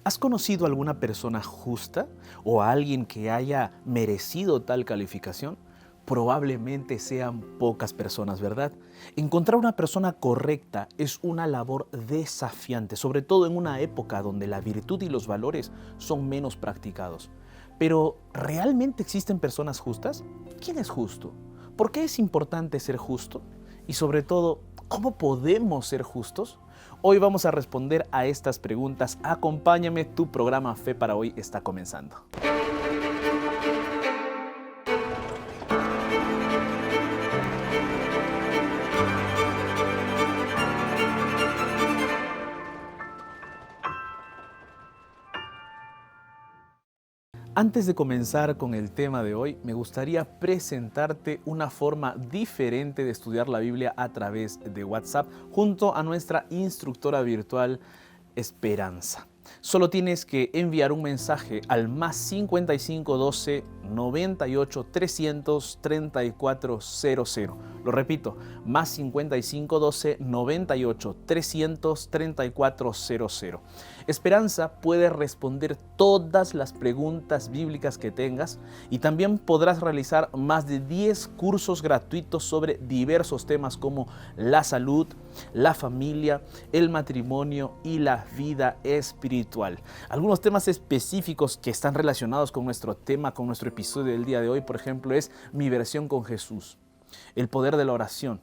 ¿Has conocido a alguna persona justa o a alguien que haya merecido tal calificación? Probablemente sean pocas personas, ¿verdad? Encontrar una persona correcta es una labor desafiante, sobre todo en una época donde la virtud y los valores son menos practicados. Pero, ¿realmente existen personas justas? ¿Quién es justo? ¿Por qué es importante ser justo? Y sobre todo, ¿cómo podemos ser justos? Hoy vamos a responder a estas preguntas. Acompáñame, tu programa Fe para Hoy está comenzando. Antes de comenzar con el tema de hoy, me gustaría presentarte una forma diferente de estudiar la Biblia a través de WhatsApp junto a nuestra instructora virtual Esperanza. Solo tienes que enviar un mensaje al más 5512 98 300 3400. Lo repito, más 5512 98 300 3400. Esperanza puede responder todas las preguntas bíblicas que tengas y también podrás realizar más de 10 cursos gratuitos sobre diversos temas como la salud, la familia, el matrimonio y la vida espiritual. Algunos temas específicos que están relacionados con nuestro tema, con nuestro episodio del día de hoy, por ejemplo, es mi versión con Jesús, el poder de la oración,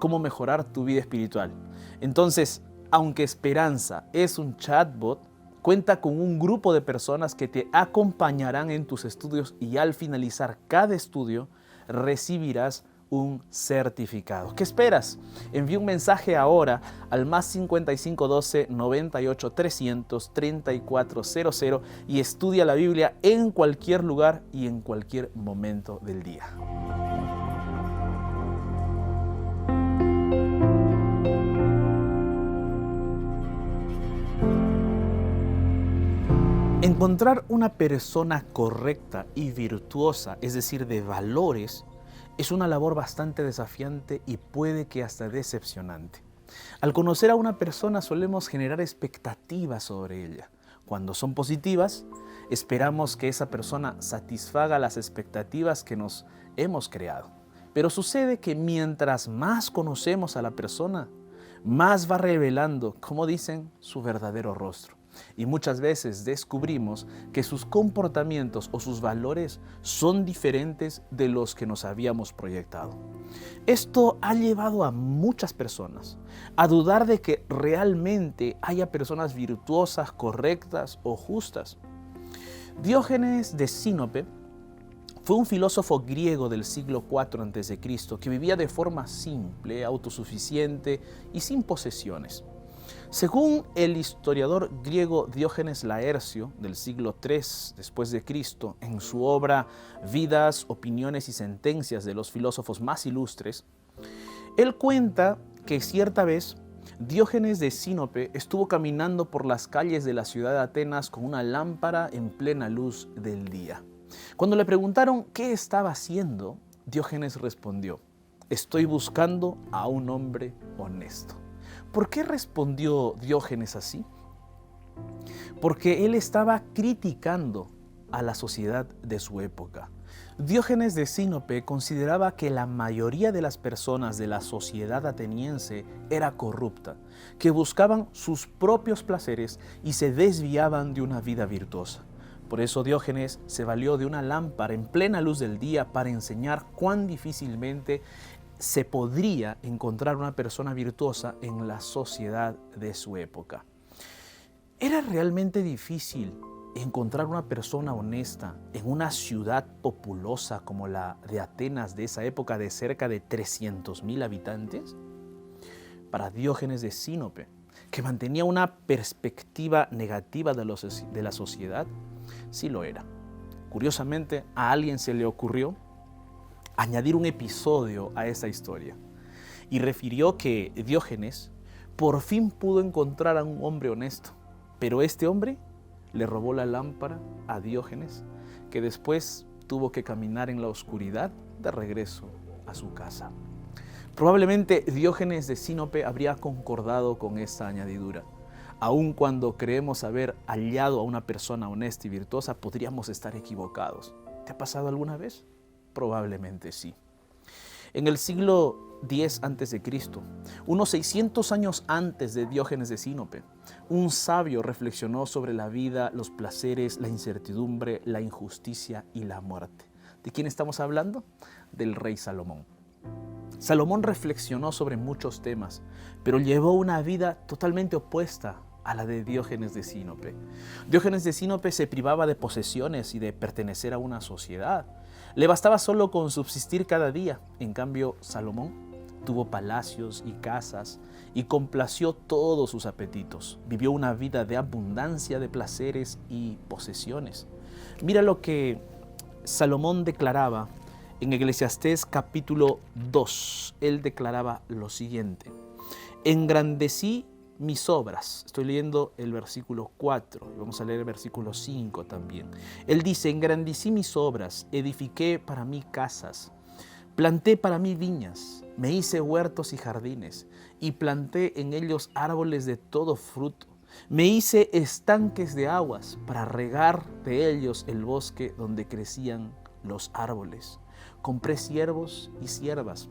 cómo mejorar tu vida espiritual. Entonces, aunque Esperanza es un chatbot, cuenta con un grupo de personas que te acompañarán en tus estudios y al finalizar cada estudio recibirás un certificado. ¿Qué esperas? Envía un mensaje ahora al más 5512 98 300 3400 y estudia la Biblia en cualquier lugar y en cualquier momento del día. Encontrar una persona correcta y virtuosa, es decir, de valores, es una labor bastante desafiante y puede que hasta decepcionante. Al conocer a una persona solemos generar expectativas sobre ella. Cuando son positivas, esperamos que esa persona satisfaga las expectativas que nos hemos creado. Pero sucede que mientras más conocemos a la persona, más va revelando, como dicen, su verdadero rostro. Y muchas veces descubrimos que sus comportamientos o sus valores son diferentes de los que nos habíamos proyectado. Esto ha llevado a muchas personas a dudar de que realmente haya personas virtuosas, correctas o justas. Diógenes de Sinope fue un filósofo griego del siglo IV a.C. que vivía de forma simple, autosuficiente y sin posesiones. Según el historiador griego Diógenes Laercio, del siglo III después de Cristo, en su obra Vidas, opiniones y sentencias de los filósofos más ilustres, él cuenta que cierta vez Diógenes de Sinope estuvo caminando por las calles de la ciudad de Atenas con una lámpara en plena luz del día. Cuando le preguntaron qué estaba haciendo, Diógenes respondió: estoy buscando a un hombre honesto. ¿Por qué respondió Diógenes así? Porque él estaba criticando a la sociedad de su época. Diógenes de Sinope consideraba que la mayoría de las personas de la sociedad ateniense era corrupta, que buscaban sus propios placeres y se desviaban de una vida virtuosa. Por eso Diógenes se valió de una lámpara en plena luz del día para enseñar cuán difícilmente se podría encontrar una persona virtuosa en la sociedad de su época. ¿Era realmente difícil encontrar una persona honesta en una ciudad populosa como la de Atenas de esa época de cerca de 300,000 habitantes? Para Diógenes de Sinope, que mantenía una perspectiva negativa de la sociedad, sí lo era. Curiosamente, a alguien se le ocurrió añadir un episodio a esta historia y refirió que Diógenes por fin pudo encontrar a un hombre honesto, pero este hombre le robó la lámpara a Diógenes, que después tuvo que caminar en la oscuridad de regreso a su casa. Probablemente Diógenes de Sinope habría concordado con esta añadidura. Aun cuando creemos haber hallado a una persona honesta y virtuosa, podríamos estar equivocados. ¿Te ha pasado alguna vez? Probablemente sí. En el siglo X a.C., unos 600 años antes de Diógenes de Sinope, un sabio reflexionó sobre la vida, los placeres, la incertidumbre, la injusticia y la muerte. ¿De quién estamos hablando? Del rey Salomón. Salomón reflexionó sobre muchos temas, pero llevó una vida totalmente opuesta a la de Diógenes de Sinope. Diógenes de Sinope se privaba de posesiones y de pertenecer a una sociedad. Le bastaba solo con subsistir cada día. En cambio, Salomón tuvo palacios y casas y complació todos sus apetitos. Vivió una vida de abundancia de placeres y posesiones. Mira lo que Salomón declaraba en Eclesiastés capítulo 2. Él declaraba lo siguiente: engrandecí mis obras. Estoy leyendo el versículo 4, vamos a leer el versículo 5 también. Él dice: engrandecí mis obras, edifiqué para mí casas, planté para mí viñas, me hice huertos y jardines, y planté en ellos árboles de todo fruto. Me hice estanques de aguas para regar de ellos el bosque donde crecían los árboles. Compré siervos y siervas,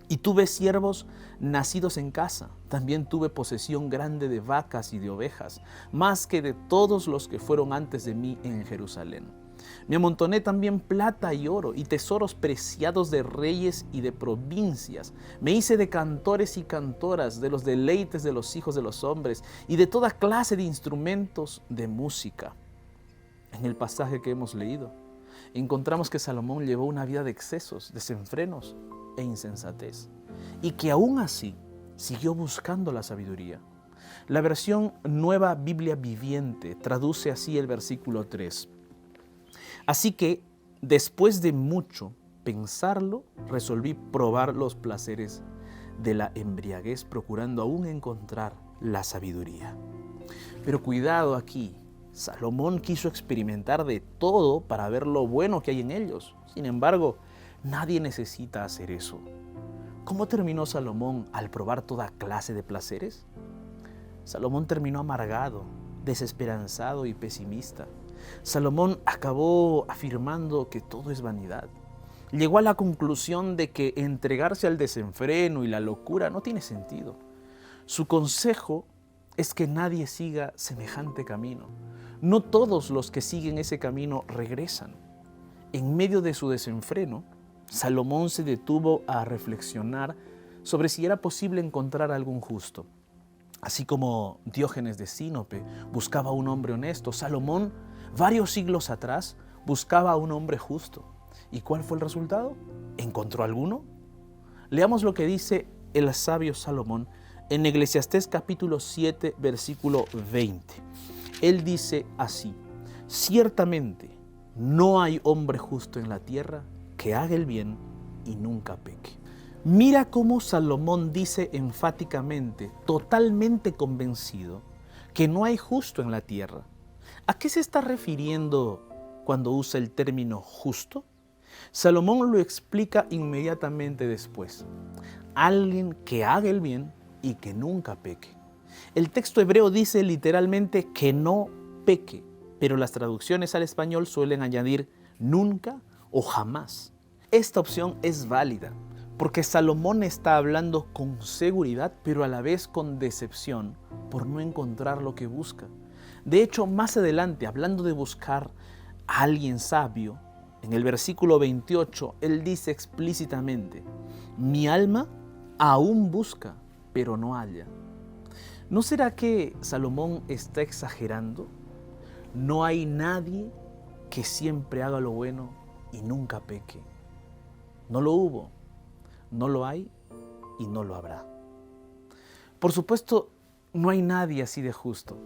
y tuve siervos nacidos en casa. También tuve posesión grande de vacas y de ovejas, más que de todos los que fueron antes de mí en Jerusalén. Me amontoné también plata y oro y tesoros preciados de reyes y de provincias. Me hice de cantores y cantoras, de los deleites de los hijos de los hombres y de toda clase de instrumentos de música. En el pasaje que hemos leído, encontramos que Salomón llevó una vida de excesos, desenfrenos e insensatez, y que aún así siguió buscando la sabiduría. La versión Nueva Biblia Viviente traduce así el versículo 3. Así que, después de mucho pensarlo, resolví probar los placeres de la embriaguez, procurando aún encontrar la sabiduría. Pero cuidado aquí, Salomón quiso experimentar de todo para ver lo bueno que hay en ellos. Sin embargo, nadie necesita hacer eso. ¿Cómo terminó Salomón al probar toda clase de placeres? Salomón terminó amargado, desesperanzado y pesimista. Salomón acabó afirmando que todo es vanidad. Llegó a la conclusión de que entregarse al desenfreno y la locura no tiene sentido. Su consejo es que nadie siga semejante camino. No todos los que siguen ese camino regresan. En medio de su desenfreno, Salomón se detuvo a reflexionar sobre si era posible encontrar algún justo. Así como Diógenes de Sinope buscaba a un hombre honesto, Salomón, varios siglos atrás, buscaba a un hombre justo. ¿Y cuál fue el resultado? ¿Encontró alguno? Leamos lo que dice el sabio Salomón en Eclesiastés capítulo 7, versículo 20. Él dice así: ciertamente no hay hombre justo en la tierra que haga el bien y nunca peque. Mira cómo Salomón dice enfáticamente, totalmente convencido, que no hay justo en la tierra. ¿A qué se está refiriendo cuando usa el término justo? Salomón lo explica inmediatamente después: alguien que haga el bien y que nunca peque. El texto hebreo dice literalmente que no peque, pero las traducciones al español suelen añadir nunca o jamás. Esta opción es válida porque Salomón está hablando con seguridad, pero a la vez con decepción por no encontrar lo que busca. De hecho, más adelante, hablando de buscar a alguien sabio, en el versículo 28, él dice explícitamente: mi alma aún busca, pero no halla. ¿No será que Salomón está exagerando? No hay nadie que siempre haga lo bueno y nunca peque. No lo hubo, no lo hay y no lo habrá. Por supuesto, no hay nadie así de justo,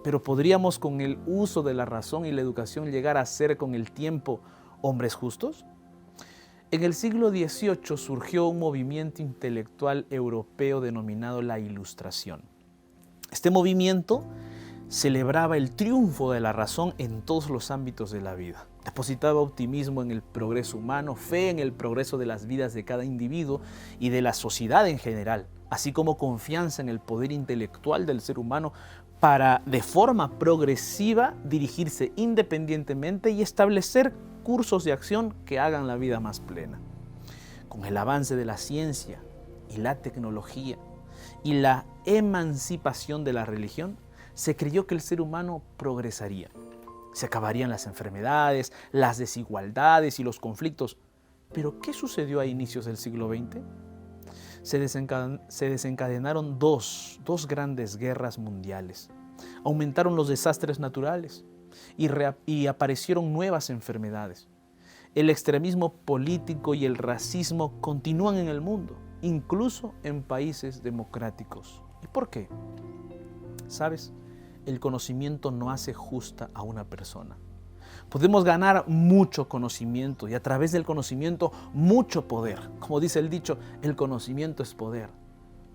pero podríamos con el uso de la razón y la educación llegar a ser con el tiempo hombres justos. En el siglo XVIII surgió un movimiento intelectual europeo denominado la Ilustración. Este movimiento celebraba el triunfo de la razón en todos los ámbitos de la vida. Depositaba optimismo en el progreso humano, fe en el progreso de las vidas de cada individuo y de la sociedad en general. así como confianza en el poder intelectual del ser humano para, de forma progresiva, dirigirse independientemente y establecer cursos de acción que hagan la vida más plena. Con el avance de la ciencia y la tecnología y la emancipación de la religión, se creyó que el ser humano progresaría. Se acabarían las enfermedades, las desigualdades y los conflictos. ¿Pero qué sucedió a inicios del siglo XX? Se desencadenaron dos grandes guerras mundiales. Aumentaron los desastres naturales y aparecieron nuevas enfermedades. El extremismo político y el racismo continúan en el mundo, incluso en países democráticos. ¿Y por qué? ¿Sabes? El conocimiento no hace justa a una persona. Podemos ganar mucho conocimiento y a través del conocimiento mucho poder. Como dice el dicho, el conocimiento es poder.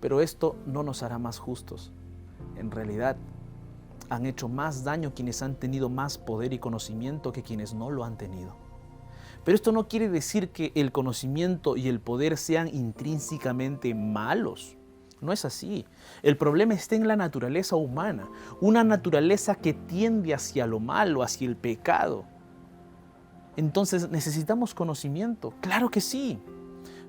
Pero esto no nos hará más justos. En realidad, han hecho más daño quienes han tenido más poder y conocimiento que quienes no lo han tenido. Pero esto no quiere decir que el conocimiento y el poder sean intrínsecamente malos. No es así. El problema está en la naturaleza humana, una naturaleza que tiende hacia lo malo, hacia el pecado. Entonces, ¿necesitamos conocimiento? Claro que sí.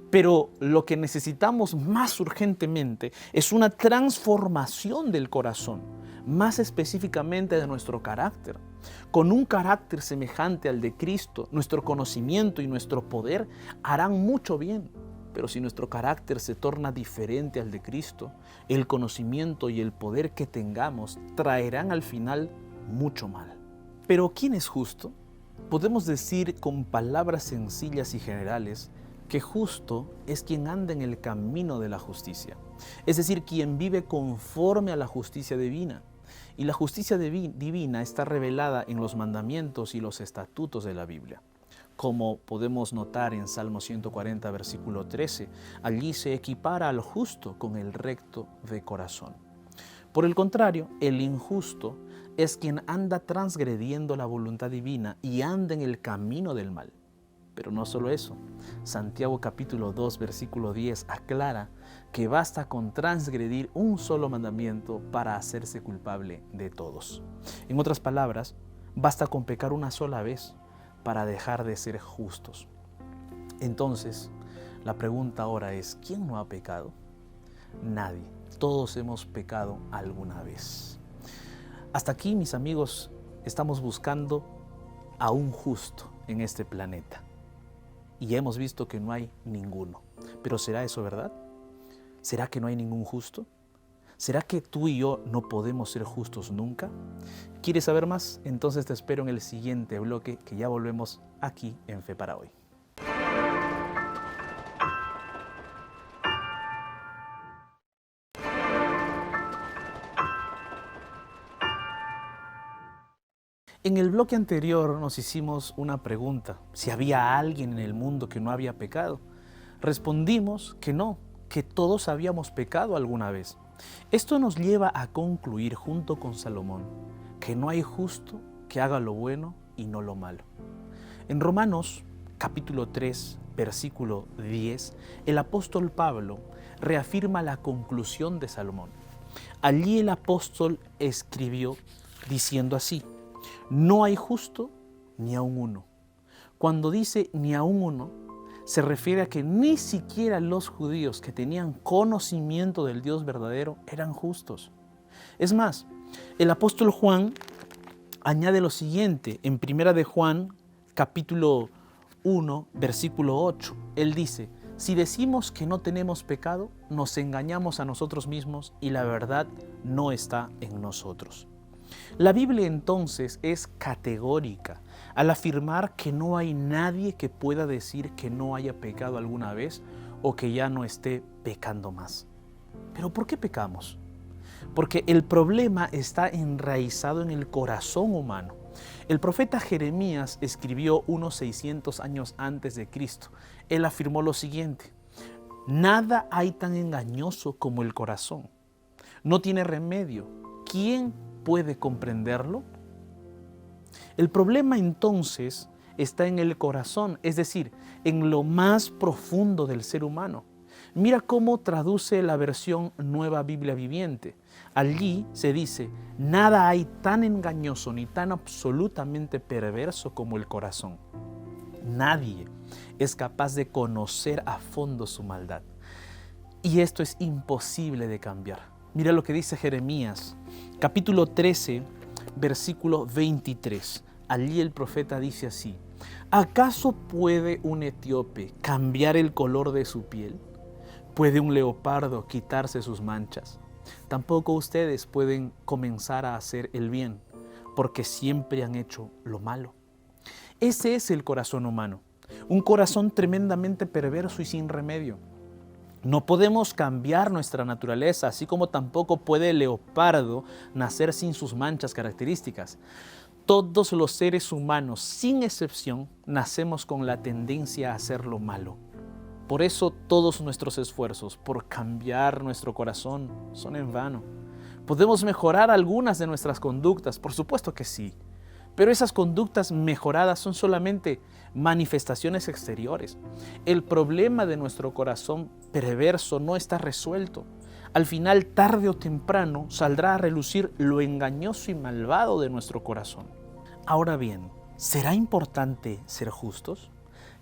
Pero lo que necesitamos más urgentemente es una transformación del corazón, más específicamente de nuestro carácter. Con un carácter semejante al de Cristo, nuestro conocimiento y nuestro poder harán mucho bien. Pero si nuestro carácter se torna diferente al de Cristo, el conocimiento y el poder que tengamos traerán al final mucho mal. Pero ¿quién es justo? Podemos decir con palabras sencillas y generales que justo es quien anda en el camino de la justicia, es decir, quien vive conforme a la justicia divina. Y la justicia divina está revelada en los mandamientos y los estatutos de la Biblia. Como podemos notar en Salmo 140, versículo 13, allí se equipara al justo con el recto de corazón. Por el contrario, el injusto es quien anda transgrediendo la voluntad divina y anda en el camino del mal. Pero no solo eso, Santiago capítulo 2, versículo 10 aclara que basta con transgredir un solo mandamiento para hacerse culpable de todos. En otras palabras, basta con pecar una sola vez para dejar de ser justos. Entonces, la pregunta ahora es, ¿quién no ha pecado? Nadie. Todos hemos pecado alguna vez. Hasta aquí, mis amigos, estamos buscando a un justo en este planeta. Y hemos visto que no hay ninguno. ¿Pero será eso verdad? ¿Será que no hay ningún justo? ¿Será que tú y yo no podemos ser justos nunca? ¿Quieres saber más? Entonces te espero en el siguiente bloque, que ya volvemos aquí en Fe para Hoy. En el bloque anterior nos hicimos una pregunta, si había alguien en el mundo que no había pecado. Respondimos que no, que todos habíamos pecado alguna vez. Esto nos lleva a concluir junto con Salomón que no hay justo que haga lo bueno y no lo malo. En Romanos capítulo 3, versículo 10, el apóstol Pablo reafirma la conclusión de Salomón. Allí el apóstol escribió diciendo así: no hay justo ni aun uno. Cuando dice ni aun uno, se refiere a que ni siquiera los judíos que tenían conocimiento del Dios verdadero eran justos. Es más, el apóstol Juan añade lo siguiente en 1 de Juan, capítulo 1, versículo 8. Él dice: si decimos que no tenemos pecado, nos engañamos a nosotros mismos y la verdad no está en nosotros. La Biblia entonces es categórica al afirmar que no hay nadie que pueda decir que no haya pecado alguna vez o que ya no esté pecando más. ¿Pero por qué pecamos? Porque el problema está enraizado en el corazón humano. El profeta Jeremías escribió unos 600 años antes de Cristo. Él afirmó lo siguiente: nada hay tan engañoso como el corazón. No tiene remedio. ¿Quién puede comprenderlo? El problema entonces está en el corazón, es decir, en lo más profundo del ser humano. Mira cómo traduce la versión Nueva Biblia Viviente. Allí se dice, nada hay tan engañoso ni tan absolutamente perverso como el corazón. Nadie es capaz de conocer a fondo su maldad. Y esto es imposible de cambiar. Mira lo que dice Jeremías, capítulo 13, versículo 23. Allí el profeta dice así, ¿acaso puede un etíope cambiar el color de su piel? ¿Puede un leopardo quitarse sus manchas? Tampoco ustedes pueden comenzar a hacer el bien, porque siempre han hecho lo malo. Ese es el corazón humano, un corazón tremendamente perverso y sin remedio. No podemos cambiar nuestra naturaleza, así como tampoco puede el leopardo nacer sin sus manchas características. Todos los seres humanos, sin excepción, nacemos con la tendencia a hacer lo malo. Por eso todos nuestros esfuerzos por cambiar nuestro corazón son en vano. ¿Podemos mejorar algunas de nuestras conductas? Por supuesto que sí. Pero esas conductas mejoradas son solamente manifestaciones exteriores. El problema de nuestro corazón perverso no está resuelto. Al final, tarde o temprano, saldrá a relucir lo engañoso y malvado de nuestro corazón. Ahora bien, ¿será importante ser justos?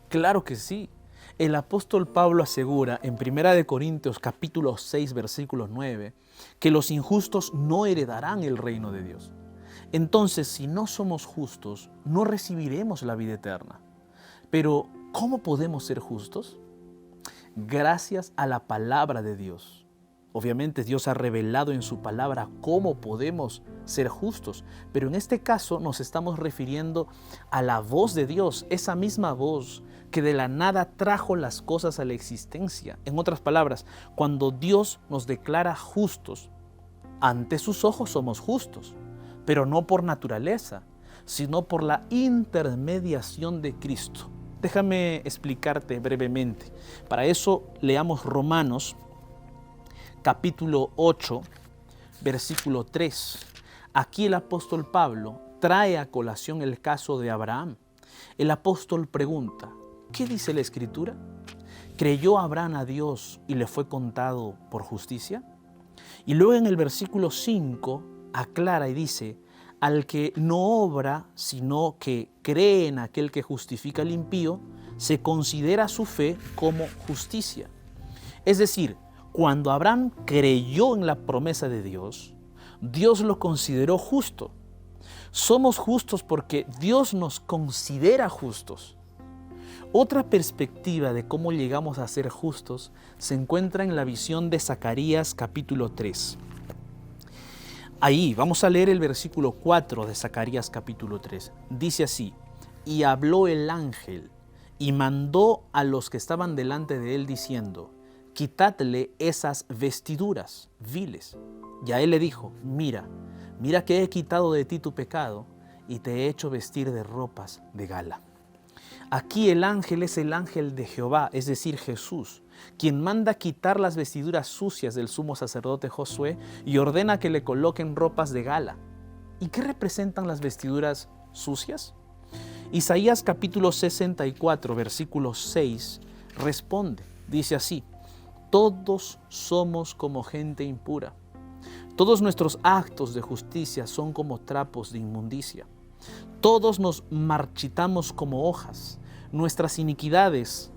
Claro que sí. El apóstol Pablo asegura en 1 Corintios capítulo 6, versículo 9, que los injustos no heredarán el reino de Dios. Entonces, si no somos justos, no recibiremos la vida eterna. Pero, ¿cómo podemos ser justos? Gracias a la palabra de Dios. Obviamente Dios ha revelado en su palabra cómo podemos ser justos, pero en este caso nos estamos refiriendo a la voz de Dios, esa misma voz que de la nada trajo las cosas a la existencia. En otras palabras, cuando Dios nos declara justos, ante sus ojos somos justos, pero no por naturaleza, sino por la intermediación de Cristo. Déjame explicarte brevemente. Para eso leamos Romanos capítulo 8, versículo 3. Aquí el apóstol Pablo trae a colación el caso de Abraham. El apóstol pregunta, ¿qué dice la Escritura? ¿Creyó Abraham a Dios y le fue contado por justicia? Y luego en el versículo 5 aclara y dice, al que no obra, sino que cree en aquel que justifica al impío, se considera su fe como justicia. Es decir, cuando Abraham creyó en la promesa de Dios, Dios lo consideró justo. Somos justos porque Dios nos considera justos. Otra perspectiva de cómo llegamos a ser justos se encuentra en la visión de Zacarías capítulo 3. Ahí vamos a leer el versículo 4 de Zacarías capítulo 3. Dice así, y habló el ángel y mandó a los que estaban delante de él diciendo, quitadle esas vestiduras viles. Y a él le dijo, mira que he quitado de ti tu pecado y te he hecho vestir de ropas de gala. Aquí el ángel es el ángel de Jehová, es decir, Jesús, quien manda quitar las vestiduras sucias del sumo sacerdote Josué y ordena que le coloquen ropas de gala. ¿Y qué representan las vestiduras sucias? Isaías capítulo 64, versículo 6, responde, dice así, todos somos como gente impura. Todos nuestros actos de justicia son como trapos de inmundicia. Todos nos marchitamos como hojas. Nuestras iniquidades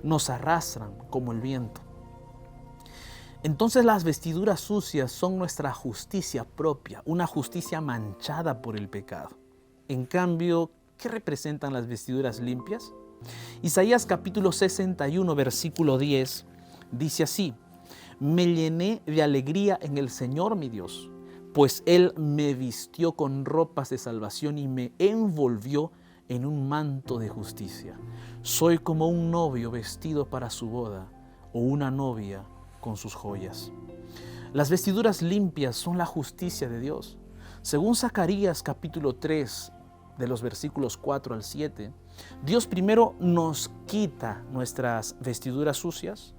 nos arrastran como el viento. Entonces las vestiduras sucias son nuestra justicia propia, una justicia manchada por el pecado. En cambio, ¿qué representan las vestiduras limpias? Isaías capítulo 61, versículo 10, dice así, me llené de alegría en el Señor mi Dios, pues Él me vistió con ropas de salvación y me envolvió en un manto de justicia. Soy como un novio vestido para su boda o una novia con sus joyas. Las vestiduras limpias son la justicia de Dios. Según Zacarías capítulo 3, de los versículos 4 al 7, Dios primero nos quita nuestras vestiduras sucias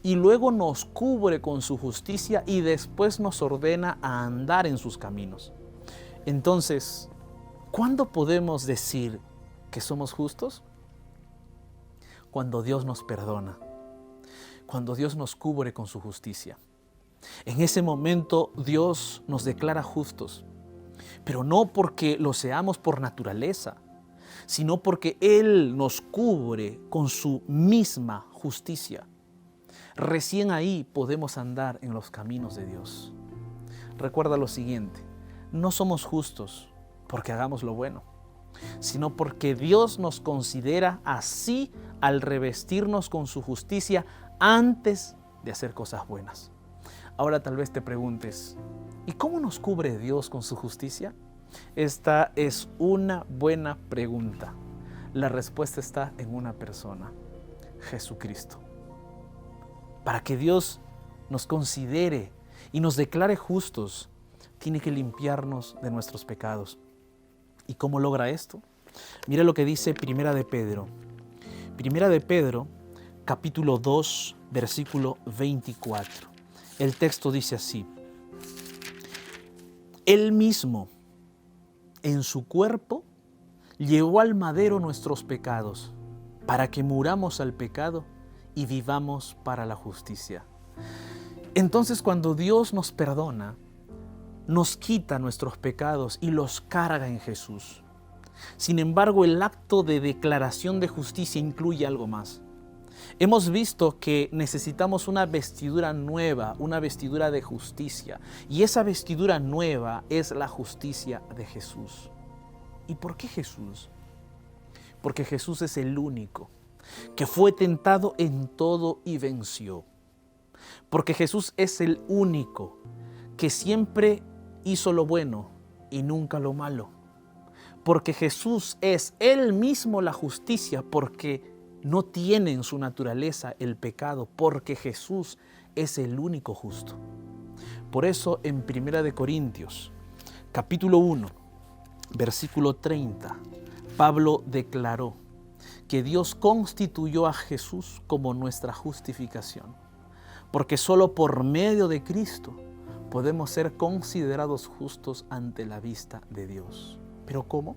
y luego nos cubre con su justicia y después nos ordena a andar en sus caminos. Entonces, ¿cuándo podemos decir que somos justos? Cuando Dios nos perdona. cuando Dios nos cubre con su justicia. En ese momento Dios nos declara justos, pero no porque lo seamos por naturaleza, sino porque Él nos cubre con su misma justicia. Recién ahí podemos andar en los caminos de Dios. Recuerda lo siguiente, no somos justos porque hagamos lo bueno, sino porque Dios nos considera así al revestirnos con su justicia antes de hacer cosas buenas. Ahora tal vez te preguntes, ¿y cómo nos cubre Dios con su justicia? Esta es una buena pregunta. La respuesta está en una persona, Jesucristo. Para que Dios nos considere y nos declare justos, tiene que limpiarnos de nuestros pecados. ¿Y cómo logra esto? Mira lo que dice Primera de Pedro. Primera de Pedro, capítulo 2, versículo 24. El texto dice así: Él mismo, en su cuerpo, llevó al madero nuestros pecados, para que muramos al pecado y vivamos para la justicia. Entonces, cuando Dios nos perdona, nos quita nuestros pecados y los carga en Jesús. Sin embargo, el acto de declaración de justicia incluye algo más. Hemos visto que necesitamos una vestidura nueva, una vestidura de justicia. Y esa vestidura nueva es la justicia de Jesús. ¿Y por qué Jesús? Porque Jesús es el único que fue tentado en todo y venció. Porque Jesús es el único que siempre hizo lo bueno y nunca lo malo. Porque Jesús es Él mismo la justicia, porque no tiene en su naturaleza el pecado, porque Jesús es el único justo. Por eso en 1 Corintios, capítulo 1, versículo 30, Pablo declaró que Dios constituyó a Jesús como nuestra justificación, porque solo por medio de Cristo podemos ser considerados justos ante la vista de Dios. ¿Pero cómo?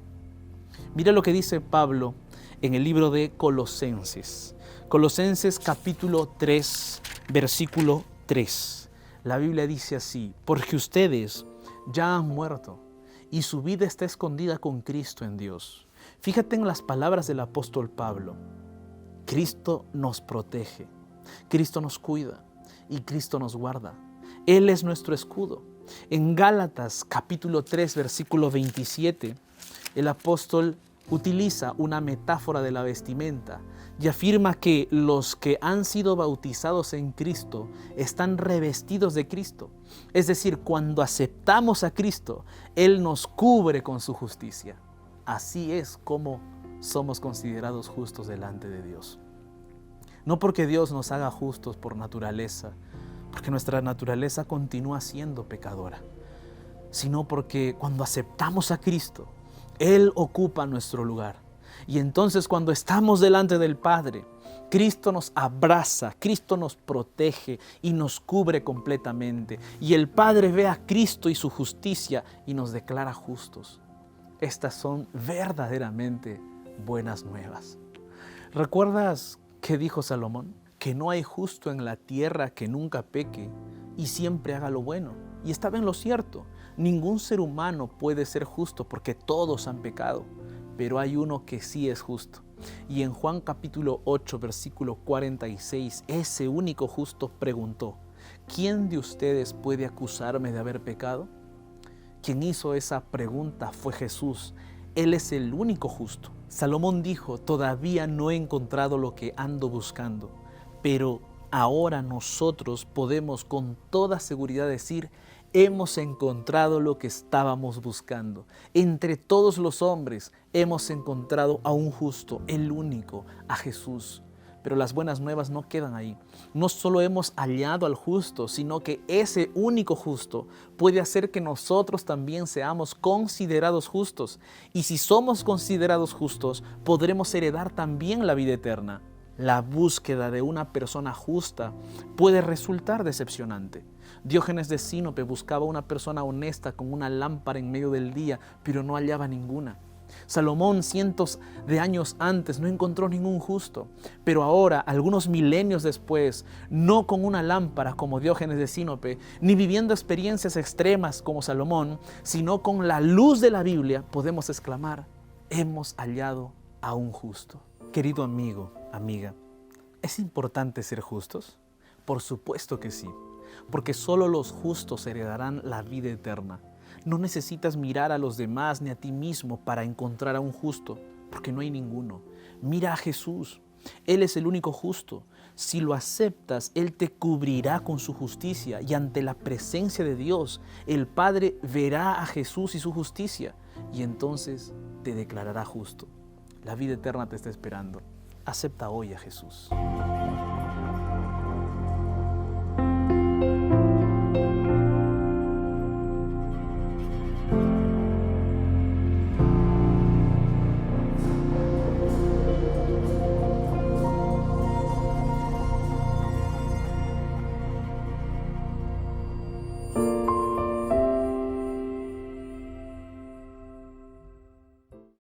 Mira lo que dice Pablo en el libro de Colosenses. Colosenses capítulo 3, versículo 3. La Biblia dice así: porque ustedes ya han muerto y su vida está escondida con Cristo en Dios. Fíjate en las palabras del apóstol Pablo. Cristo nos protege, Cristo nos cuida y Cristo nos guarda. Él es nuestro escudo. En Gálatas capítulo 3, versículo 27, el apóstol utiliza una metáfora de la vestimenta y afirma que los que han sido bautizados en Cristo están revestidos de Cristo. Es decir, cuando aceptamos a Cristo, Él nos cubre con su justicia. Así es como somos considerados justos delante de Dios. No porque Dios nos haga justos por naturaleza, porque nuestra naturaleza continúa siendo pecadora, sino porque cuando aceptamos a Cristo, Él ocupa nuestro lugar. Y entonces cuando estamos delante del Padre, Cristo nos abraza, Cristo nos protege y nos cubre completamente. Y el Padre ve a Cristo y su justicia y nos declara justos. Estas son verdaderamente buenas nuevas. ¿Recuerdas qué dijo Salomón? Que no hay justo en la tierra que nunca peque y siempre haga lo bueno. Y estaba en lo cierto. Ningún ser humano puede ser justo porque todos han pecado, pero hay uno que sí es justo. Y en Juan capítulo 8, versículo 46, ese único justo preguntó: ¿quién de ustedes puede acusarme de haber pecado? Quien hizo esa pregunta fue Jesús. Él es el único justo. Salomón dijo: todavía no he encontrado lo que ando buscando, pero ahora nosotros podemos con toda seguridad decir: hemos encontrado lo que estábamos buscando. Entre todos los hombres hemos encontrado a un justo, el único, a Jesús. Pero las buenas nuevas no quedan ahí. No solo hemos hallado al justo, sino que ese único justo puede hacer que nosotros también seamos considerados justos. Y si somos considerados justos, podremos heredar también la vida eterna. La búsqueda de una persona justa puede resultar decepcionante. Diógenes de Sinope buscaba una persona honesta con una lámpara en medio del día, pero no hallaba ninguna. Salomón cientos de años antes no encontró ningún justo, pero ahora, algunos milenios después, no con una lámpara como Diógenes de Sinope, ni viviendo experiencias extremas como Salomón, sino con la luz de la Biblia, podemos exclamar: hemos hallado a un justo. Querido amigo, amiga, ¿es importante ser justos? Por supuesto que sí, porque solo los justos heredarán la vida eterna. No necesitas mirar a los demás ni a ti mismo para encontrar a un justo, porque no hay ninguno. Mira a Jesús. Él es el único justo. Si lo aceptas, Él te cubrirá con su justicia y ante la presencia de Dios, el Padre verá a Jesús y su justicia y entonces te declarará justo. La vida eterna te está esperando. Acepta hoy a Jesús.